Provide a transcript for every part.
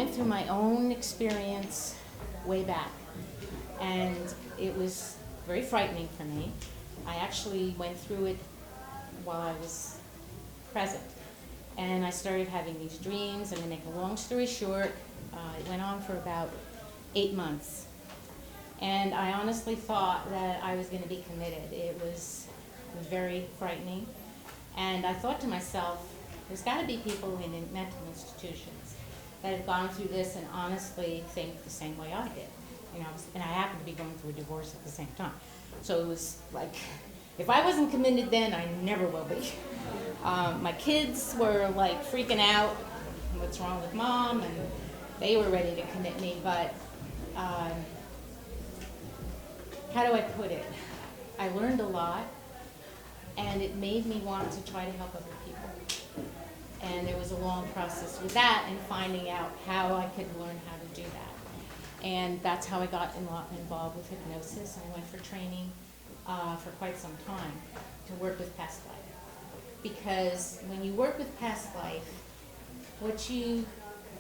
went through my own experience way back, and it was very frightening for me. I actually went through it while I was present, and I started having these dreams, and to make a long story short, it went on for about 8 months. And I honestly thought that I was going to be committed. It was very frightening. And I thought to myself, there's got to be people in mental institutions that have gone through this and honestly think the same way I did. You know, and I happened to be going through a divorce at the same time. So it was like, if I wasn't committed then, I never will be. My kids were like freaking out, what's wrong with mom, and they were ready to commit me, but how do I put it? I learned a lot, and it made me want to try to help other people. And there was a long process with that and finding out how I could learn how to do that. And that's how I got involved with hypnosis. I went for training for quite some time to work with past life. Because when you work with past life,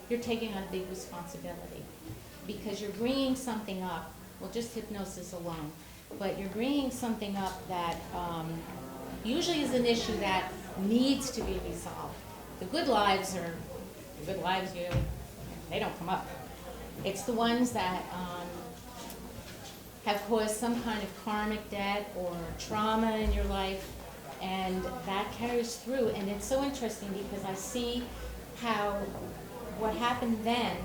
you're taking on a big responsibility. Because you're bringing something up, well, just hypnosis alone, but you're bringing something up that usually is an issue that needs to be resolved. The good lives, they don't come up. It's the ones that have caused some kind of karmic debt or trauma in your life, and that carries through. And it's so interesting because I see how what happened then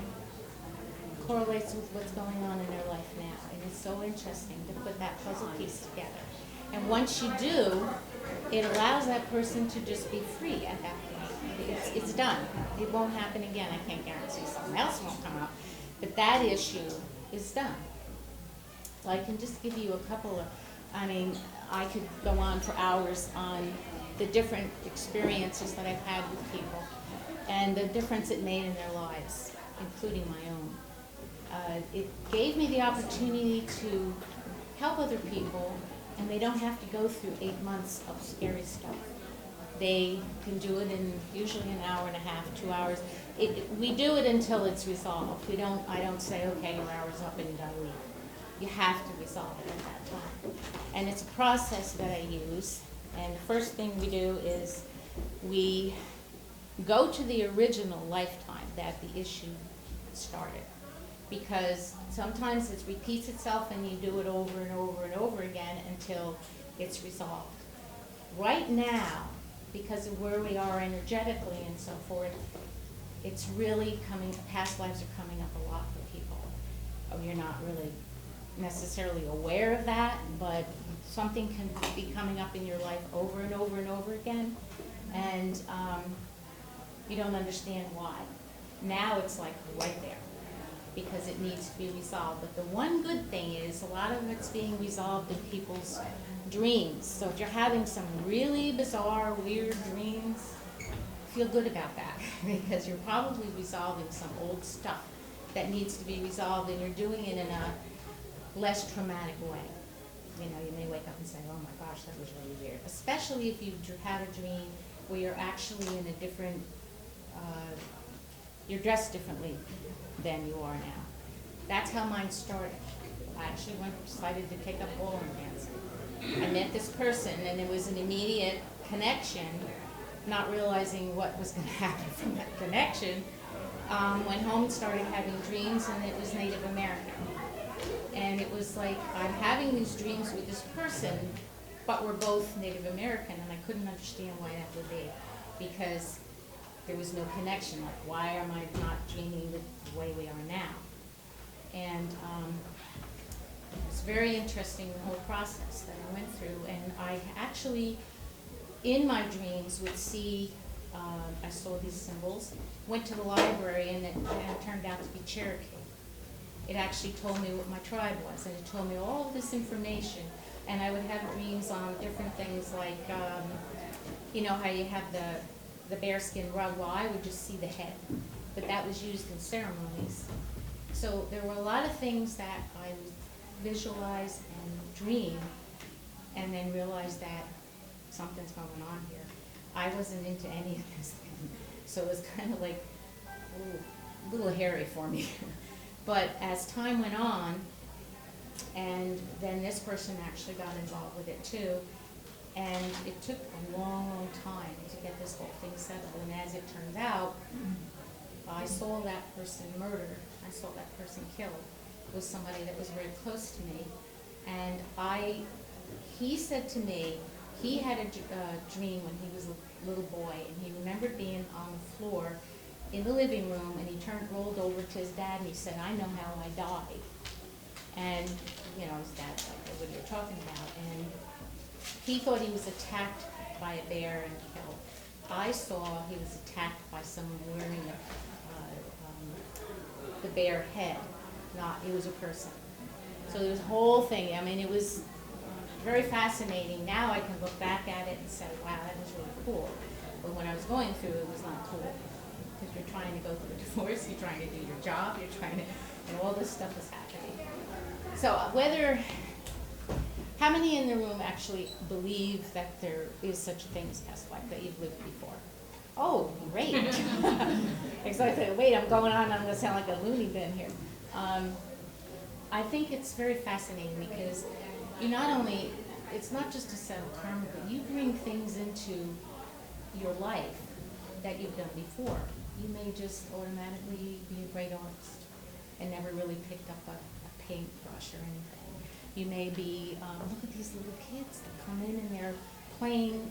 correlates with what's going on in their life now. And it's so interesting to put that puzzle piece together. And once you do, it allows that person to just be free at that point. It's done. It won't happen again. I can't guarantee something else won't come up. But that issue is done. So I can just give you a couple of, I could go on for hours on the different experiences that I've had with people and the difference it made in their lives, including my own. It gave me the opportunity to help other people, and they don't have to go through 8 months of scary stuff. They can do it in usually an hour and a half, 2 hours. We do it until it's resolved. I don't say, okay, your hour's up and you gotta leave. You have to resolve it at that time. And it's a process that I use. And the first thing we do is we go to the original lifetime that the issue started. Because sometimes it repeats itself and you do it over and over and over again until it's resolved. Right now, because of where we are energetically and so forth, it's really past lives are coming up a lot for people. You're not really necessarily aware of that, but something can be coming up in your life over and over and over again, and you don't understand why. Now it's like right there, because it needs to be resolved. But the one good thing is a lot of it's being resolved in people's dreams. So if you're having some really bizarre, weird dreams, feel good about that because you're probably resolving some old stuff that needs to be resolved, and you're doing it in a less traumatic way. You know, you may wake up and say, oh my gosh, that was really weird. Especially if you had a dream where you're actually in a different, you're dressed differently than you are now. That's how mine started. I actually decided to take up ballroom dancing. I met this person, and there was an immediate connection, not realizing what was going to happen from that connection. Went home and started having dreams, and it was Native American. And it was like, I'm having these dreams with this person, but we're both Native American, and I couldn't understand why that would be, because there was no connection. Like, why am I not dreaming the way we are now? And it's very interesting, the whole process that I went through. And I actually, in my dreams, would see, I saw these symbols, went to the library, and it turned out to be Cherokee. It actually told me what my tribe was, and it told me all of this information. And I would have dreams on different things like, you know how you have the bearskin rug? Well, I would just see the head, but that was used in ceremonies. So there were a lot of things that I would visualize and dream, and then realize that something's going on here. I wasn't into any of this thing. So it was kind of like, ooh, a little hairy for me. But as time went on, and then this person actually got involved with it too, and it took a long, long time to get this whole thing settled. And as it turned out, I saw that person murdered. I saw that person killed. It was somebody that was very close to me. And he said to me, he had a dream when he was a little boy, and he remembered being on the floor in the living room, and he rolled over to his dad, and he said, "I know how I died." And, you know, his dad's like, "What you're talking about?" And he thought he was attacked by a bear and killed. I saw he was attacked by someone wearing the bear head. It was a person. So there was a whole thing. I mean, it was very fascinating. Now I can look back at it and say, wow, that was really cool. But when I was going through it, was not cool. Because you're trying to go through a divorce, you're trying to do your job, and all this stuff is happening. So how many in the room actually believe that there is such a thing as past life, that you've lived before? Oh, great. Exactly. Wait, I'm going on, I'm going to sound like a loony bin here. I think it's very fascinating because it's not just to settle karma, but you bring things into your life that you've done before. You may just automatically be a great artist and never really picked up a paintbrush or anything. You may be, look at these little kids that come in and they're playing,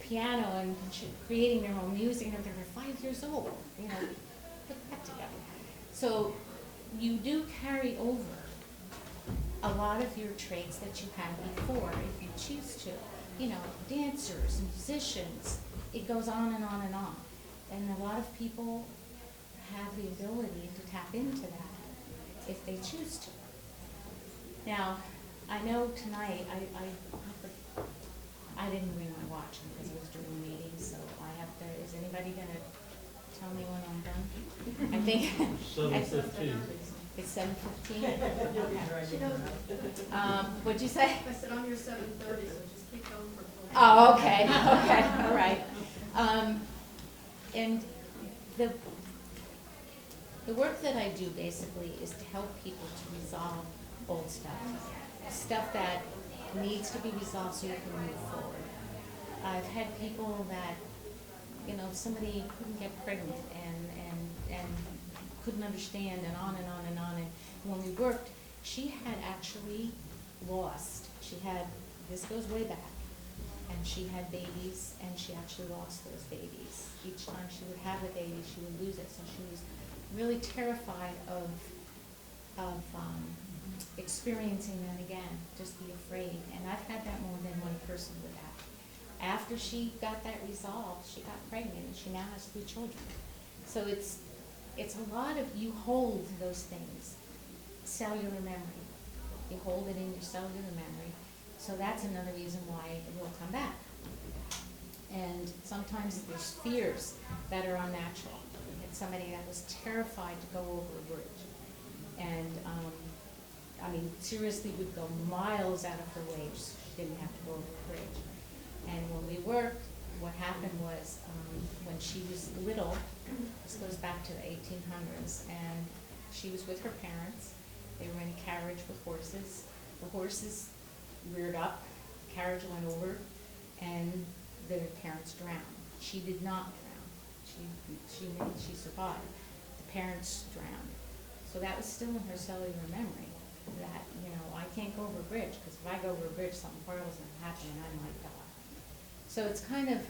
piano and creating their own music, and they're 5 years old, put that together. So you do carry over a lot of your traits that you had before if you choose to. Dancers, musicians, it goes on and on and on. And a lot of people have the ability to tap into that if they choose to. Now, I know tonight, I didn't bring my watch because I was doing a meeting, so is anybody going to tell me when I'm done? I think 7:15. It's 7:15? What'd you say? I said on your 7:30, so just keep going for a Oh, okay, all right. And the work that I do basically is to help people to resolve old stuff that needs to be resolved so you can move forward. I've had people that, somebody couldn't get pregnant and couldn't understand, and on and on and on. And when we worked, she had actually lost. This goes way back, and she had babies, and she actually lost those babies. Each time she would have a baby, she would lose it. So she was really terrified of experiencing that again, just be afraid. And I've had that more than one person with that. After she got that resolved, she got pregnant, and she now has 3 children. So it's a lot of, you hold those things, cellular memory. You hold it in your cellular memory. So that's another reason why it will come back. And sometimes there's fears that are unnatural. We had somebody that was terrified to go over a bridge. And, seriously would go miles out of her way so she didn't have to go over the bridge. And when we worked, what happened was, when she was little, this goes back to the 1800s, and she was with her parents. They were in a carriage with horses. The horses reared up, the carriage went over, and their parents drowned. She did not drown. She survived. The parents drowned. So that was still in her cellular memory, that, I can't go over a bridge, because if I go over a bridge, something horrible is going to happen and I might die. So it's kind of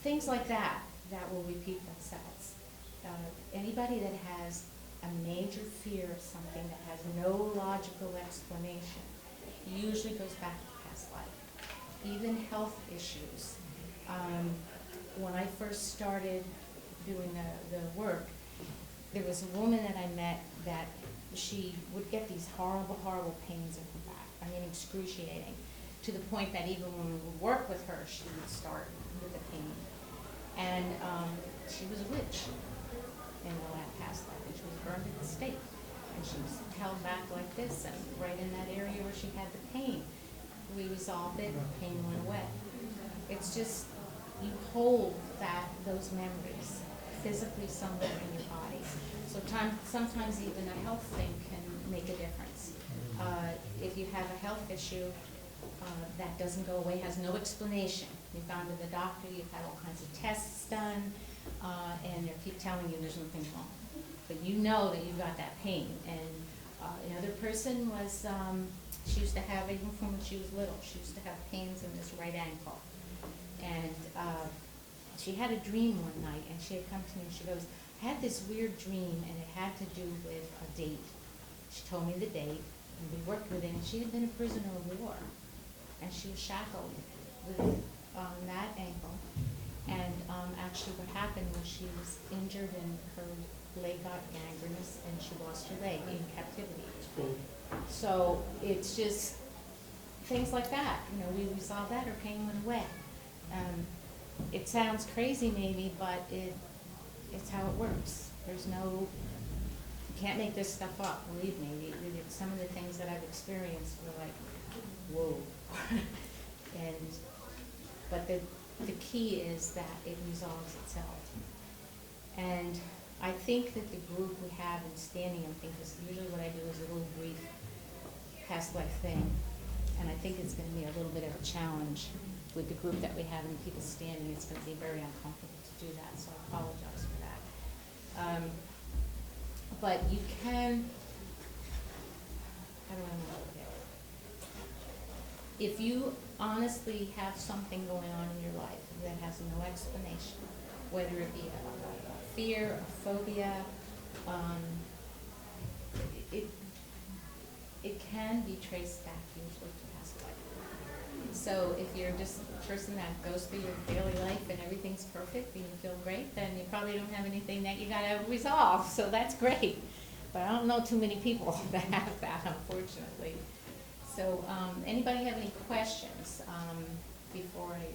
things like that will repeat themselves. Anybody that has a major fear of something that has no logical explanation usually goes back to past life. Even health issues. When I first started doing the work, there was a woman that I met that she would get these horrible, horrible pains in her back. Excruciating. To the point that even when we would work with her, she would start with the pain. And she was a witch in the past life, and she was burned at the stake. And she was held back like this, and right in that area where she had the pain. We resolved it, the pain went away. It's just, you hold those memories physically somewhere in your body. So sometimes even a health thing can make a difference. If you have a health issue that doesn't go away, has no explanation, you've gone to the doctor, you've had all kinds of tests done, and they keep telling you there's nothing wrong. But you know that you've got that pain. And another person was, she used to have, even from when she was little, she used to have pains in this right ankle. And she had a dream one night, and she had come to me and she goes, I had this weird dream, and it had to do with a date. She told me the date, and we worked with it, and she had been a prisoner of war. And she was shackled with that ankle. And actually what happened was she was injured and her leg got gangrenous and she lost her leg in captivity. So it's just things like that. We resolved that, her pain went away. It sounds crazy maybe, but it's how it works. There's no, you can't make this stuff up, believe me. Some of the things that I've experienced were like, whoa. But the key is that it resolves itself. And I think that the group we have in standing, because usually what I do is a little brief past life thing, and I think it's going to be a little bit of a challenge with the group that we have in people standing. It's going to be very uncomfortable to do that, so I apologize for that. But you can, how do I know? If you honestly have something going on in your life that has no explanation, whether it be a fear, a phobia, it can be traced back usually to past life. So if you're just a person that goes through your daily life and everything's perfect and you feel great, then you probably don't have anything that you gotta resolve, so that's great. But I don't know too many people that have that, unfortunately. So, anybody have any questions before I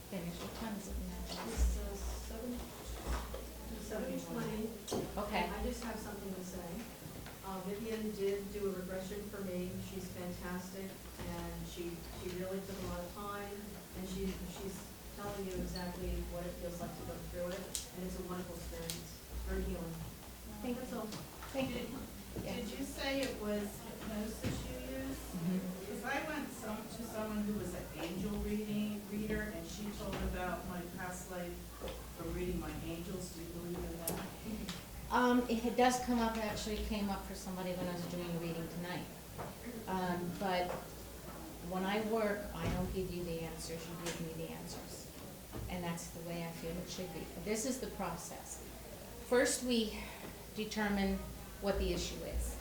finish? What time is it now? It's 7:20. Okay. I just have something to say. Vivian did do a regression for me. She's fantastic, and she really took a lot of time, and she's telling you exactly what it feels like to go through it, and it's a wonderful experience. Very healing. Thank That's you. all. Thank you. Yeah. Did you say it was hypnosis you used? Because I went to someone who was an angel reader, and she told about my past life from reading my angels. Do you believe in that? It does come up, actually came up for somebody when I was doing a reading tonight. But when I work, I don't give you the answers, you give me the answers. And that's the way I feel it should be. This is the process. First we determine what the issue is.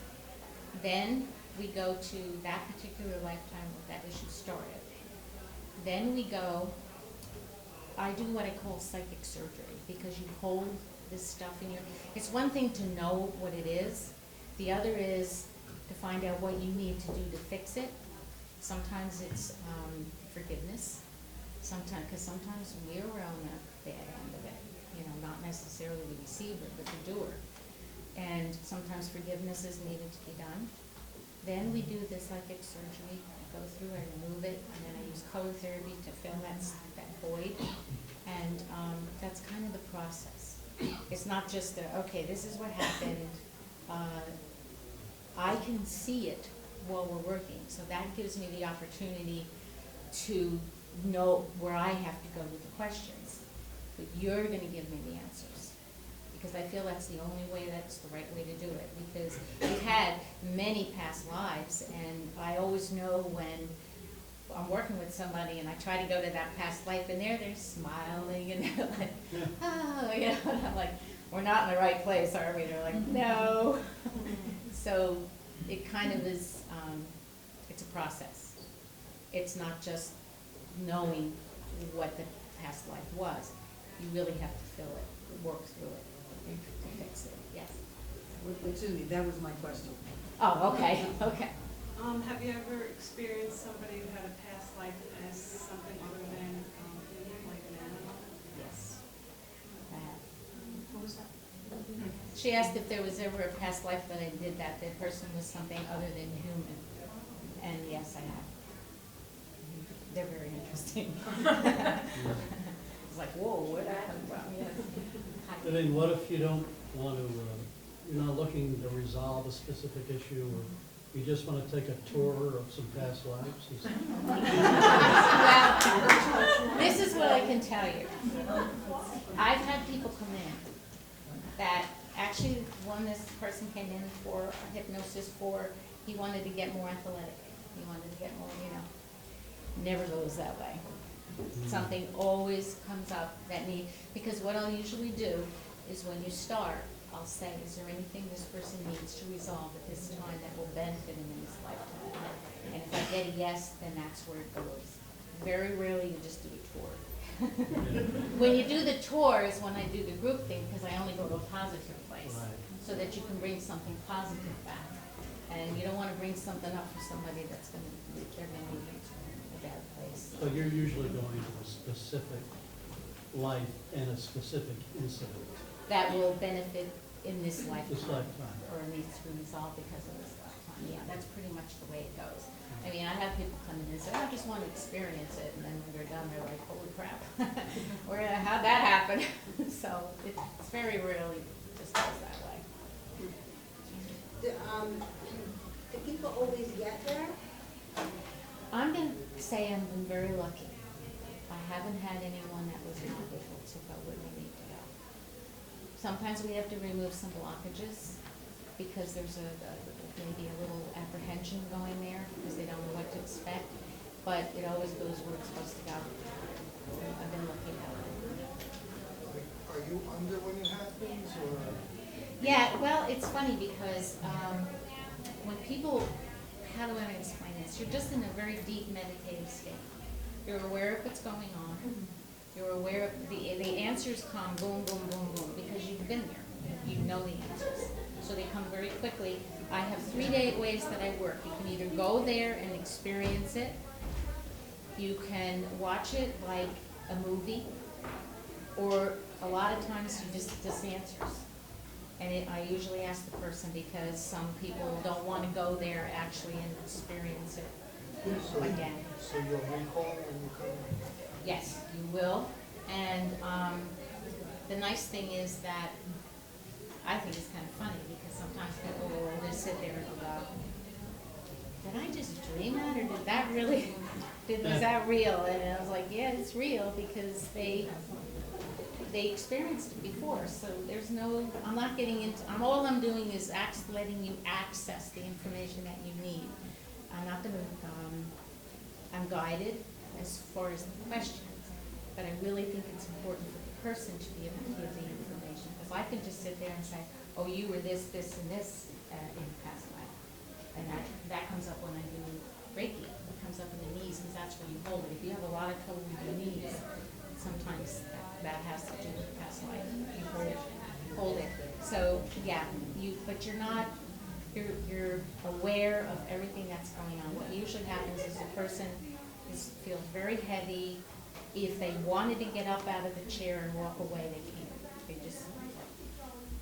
Then we go to that particular lifetime where that issue started. Then we go, I do what I call psychic surgery, because you hold this stuff in your, it's one thing to know what it is, the other is to find out what you need to do to fix it. Sometimes it's forgiveness, because sometimes we're on the bad end of it, not necessarily the receiver, but the doer. And sometimes forgiveness is needed to be done. Then we do the psychic surgery, I go through, I remove it, and then I use color therapy to fill that void. And that's kind of the process. It's not just okay, this is what happened. I can see it while we're working, so that gives me the opportunity to know where I have to go with the questions. But you're going to give me the answers, because I feel that's the only way, that's the right way to do it, because we've had many past lives, and I always know when I'm working with somebody and I try to go to that past life, and they're smiling and they're like, oh, and I'm like, we're not in the right place, are we? They're like, no. So it kind of is, it's a process. It's not just knowing what the past life was. You really have to feel it, work through it, and to fix it. Yes? Excuse me, that was my question. Oh, okay, okay. Have you ever experienced somebody who had a past life as something other than human, like an animal? Yes. I have. What was that? She asked if there was ever a past life that I did that the person was something other than human. And yes, I have. They're very interesting. It's like, whoa, where did that come from? Yes. Hi. I mean, what if you don't want to, you're not looking to resolve a specific issue, or you just want to take a tour of some past lives? Well, this is what I can tell you. I've had people come in that actually, this person came in for hypnosis he wanted to get more athletic. He wanted to get more, never goes that way. Something always comes up that because what I'll usually do is when you start, I'll say, is there anything this person needs to resolve at this time that will benefit him in his lifetime? And if I get a yes, then that's where it goes. Very rarely you just do a tour. When you do the tour is when I do the group thing, because I only go to a positive place, Right. so that you can bring something positive back. And you don't want to bring something up for somebody that's going to be a bad place. So you're usually going to a specific life and a specific incident. That will benefit in this lifetime. This lifetime. Or needs to be resolved because of this lifetime. Yeah, that's pretty much the way it goes. I mean, I have people come in and say, I just want to experience it, and then when they're done, they're like, holy crap, how'd that happen? So it's very rarely just goes that way. Do people always get there? I'm going to say I've been very lucky. I haven't had anyone that was not able to go where they need to go. Sometimes we have to remove some blockages because there's maybe a little apprehension going there because they don't know what to expect, but it always goes where it's supposed to go. I've been lucky that way. Are you under when it happens, or? Yeah, well, it's funny because when people, how do I explain this? You're just in a very deep meditative state. You're aware of what's going on. You're aware of the answers come boom, boom, boom, boom, because you've been there. You know the answers. So they come very quickly. I have 3 ways that I work. You can either go there and experience it. You can watch it like a movie, or a lot of times you just answers. And I usually ask the person because some people don't want to go there actually and experience it again. So you'll recall when you come? Yes, you will. And the nice thing is that I think it's kind of funny because sometimes people will just sit there and go, did I just dream that, or did that really, was that real? And I was like, yeah, it's real because they experienced it before. So there's no, I'm not getting into, all I'm doing is letting you access the information that you need. I'm not going to, I'm guided as far as the questions, but I really think it's important for the person to be able to give the information. Because I can just sit there and say, oh, you were this, this, and this in past life. And that comes up when I do Reiki. It comes up in the knees because that's where you hold it. If you have a lot of trouble with your knees, sometimes that has to do with past life. You hold it. So yeah, but you're not, you're aware of everything that's going on. What usually happens is the person feels very heavy. If they wanted to get up out of the chair and walk away, they can't. They just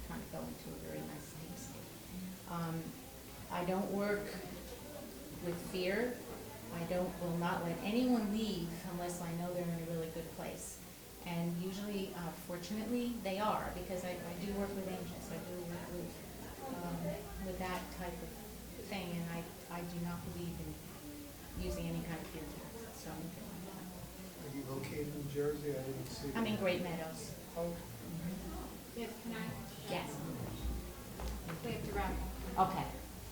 kind of go into a very nice state. I don't work with fear. I will not let anyone leave unless I know they're in a really good place. And usually, fortunately, they are, because I do work with angels. I do work with that type of thing, and I do not believe in using any kind of fear tactics or anything like that. Are you located in Jersey? I didn't see. I'm in Great Meadows. Oh, Yes, can I? Yes. We have to wrap. Okay.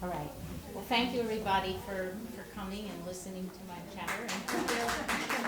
All right. Well, thank you, everybody, for coming and listening to my chatter. And